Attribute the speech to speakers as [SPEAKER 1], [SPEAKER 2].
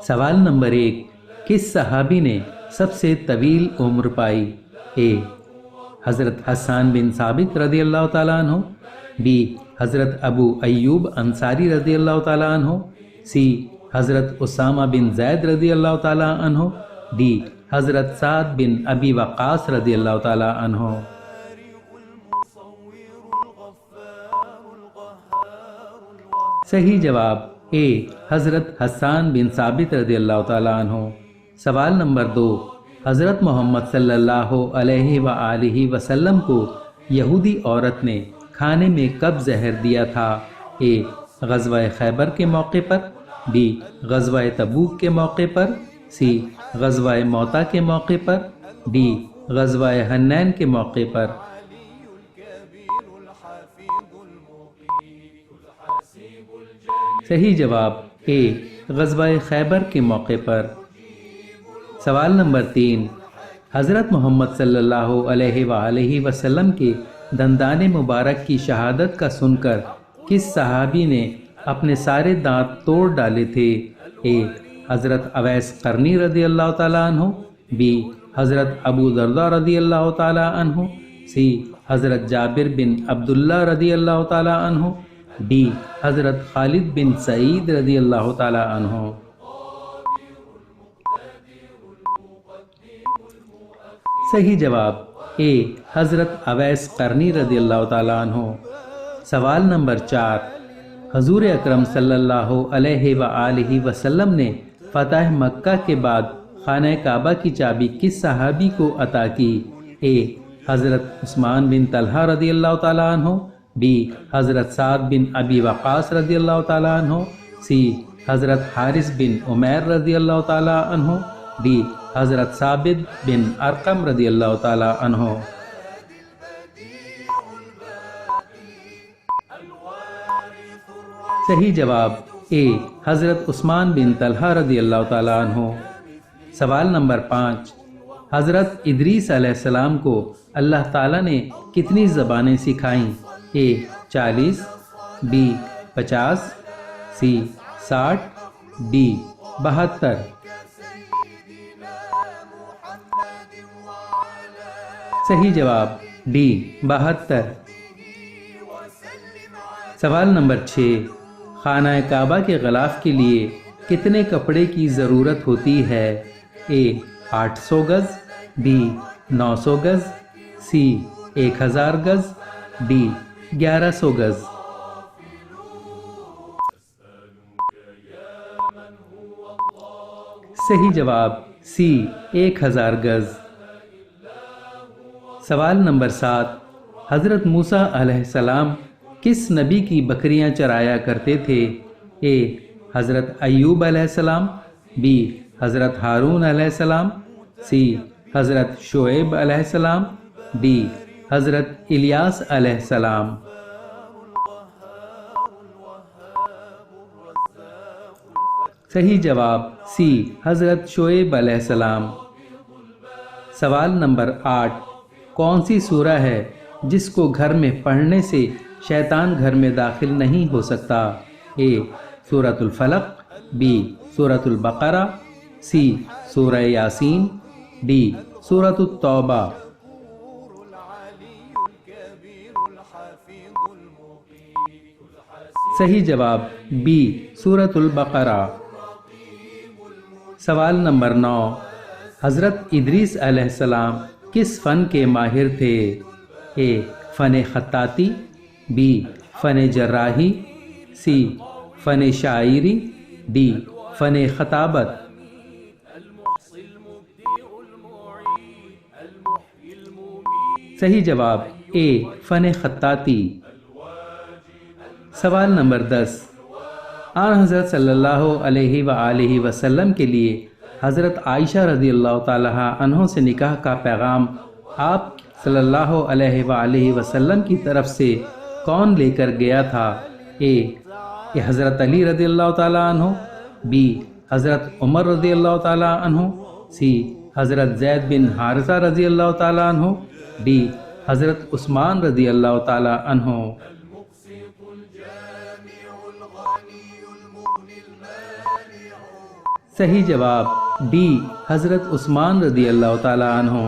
[SPEAKER 1] سوال نمبر 1، کس صحابی نے سب سے طویل عمر پائی؟ اے حضرت حسان بن ثابت رضی اللہ تعالیٰ عنہ، بی حضرت ابو ایوب انصاری رضی اللہ تعالیٰ عنہ، سی حضرت اسامہ بن زید رضی اللہ تعالیٰ عنہ، ڈی حضرت سعد بن ابی وقاص رضی اللہ تعالیٰ عنہ۔ صحیح جواب اے حضرت حسان بن ثابت رضی اللہ تعالیٰ عنہ۔ سوال نمبر 2، حضرت محمد صلی اللہ علیہ وآلہ وسلم کو یہودی عورت نے کھانے میں کب زہر دیا تھا؟ اے غزوہ خیبر کے موقع پر، بی غزوہ تبوک کے موقع پر، سی غزوہ موتا کے موقع پر، ڈی غزوہ حنین کے موقع پر۔ صحیح جواب اے غزوہ خیبر کے موقع پر۔ سوال نمبر 3، حضرت محمد صلی اللہ علیہ وآلہ وسلم کے دندان مبارک کی شہادت کا سن کر کس صحابی نے اپنے سارے دانت توڑ ڈالے تھے؟ اے حضرت اویس قرنی رضی اللہ تعالیٰ عنہ، بی حضرت ابو درداء رضی اللہ تعالیٰ عنہ، سی حضرت جابر بن عبداللہ رضی اللہ تعالیٰ عنہ، ڈی حضرت خالد بن سعید رضی اللہ تعالیٰ عنہ۔ صحیح جواب اے حضرت اویس قرنی رضی اللہ تعالیٰ عنہ۔ سوال نمبر 4، حضور اکرم صلی اللہ علیہ وآلہ وسلم نے فتح مکہ کے بعد خانہ کعبہ کی چابی کس صحابی کو عطا کی؟ اے حضرت عثمان بن طلحہ رضی اللہ تعالیٰ عنہ، بی حضرت سعد بن ابی وقاص رضی اللہ تعالیٰ عنہ، سی حضرت حارث بن عمیر رضی اللہ تعالیٰ عنہ، ڈی حضرت ثابت بن ارقم رضی اللہ تعالیٰ عنہ۔ صحیح جواب اے حضرت عثمان بن طلحہ رضی اللہ تعالیٰ عنہ۔ سوال نمبر 5، حضرت ادریس علیہ السلام کو اللہ تعالیٰ نے کتنی زبانیں سکھائیں؟ اے 40، بی 50، سی 60، ڈی 72۔ صحیح جواب ڈی 72۔ سوال نمبر 6، خانہ کعبہ کے غلاف کے لیے کتنے کپڑے کی ضرورت ہوتی ہے؟ اے 800 گز، بی 900 گز، سی 1000 گز، ڈی 1100 گز۔ صحیح جواب سی 1000 گز۔ سوال نمبر 7، حضرت موسیٰ علیہ السلام کس نبی کی بکریاں چرایا کرتے تھے؟ اے حضرت ایوب علیہ السلام، بی حضرت ہارون علیہ السلام، سی حضرت شعیب علیہ السلام، ڈی حضرت الیاس علیہ السلام۔ صحیح جواب سی حضرت شعیب علیہ السلام۔ سوال نمبر 8، کون سی سورہ ہے جس کو گھر میں پڑھنے سے شیطان گھر میں داخل نہیں ہو سکتا؟ اے سورۃ الفلق، بی سورۃ البقرہ، سی سورہ یاسین، ڈی سورۃ التوبہ۔ صحیح جواب بی سورۃ البقرہ۔ سوال نمبر 9، حضرت ادریس علیہ السلام کس فن کے ماہر تھے؟ اے فن خطاطی، بی فن جراحی، سی فن شاعری، ڈی فن خطابت۔ صحیح جواب اے فن خطاطی۔ سوال نمبر 10، آن حضرت صلی اللہ علیہ وآلہ وسلم کے لیے حضرت عائشہ رضی اللہ تعالیٰ عنہ سے نکاح کا پیغام آپ صلی اللہ علیہ وآلہ وسلم کی طرف سے کون لے کر گیا تھا؟ اے حضرت علی رضی اللہ تعالیٰ عنہ، بی حضرت عمر رضی اللہ تعالیٰ عنہ، سی حضرت زید بن حارثہ رضی اللہ تعالیٰ عنہ، ڈی حضرت عثمان رضی اللہ تعالیٰ عنہ۔ صحیح جواب ڈی حضرت عثمان رضی اللہ تعالیٰ عنہ۔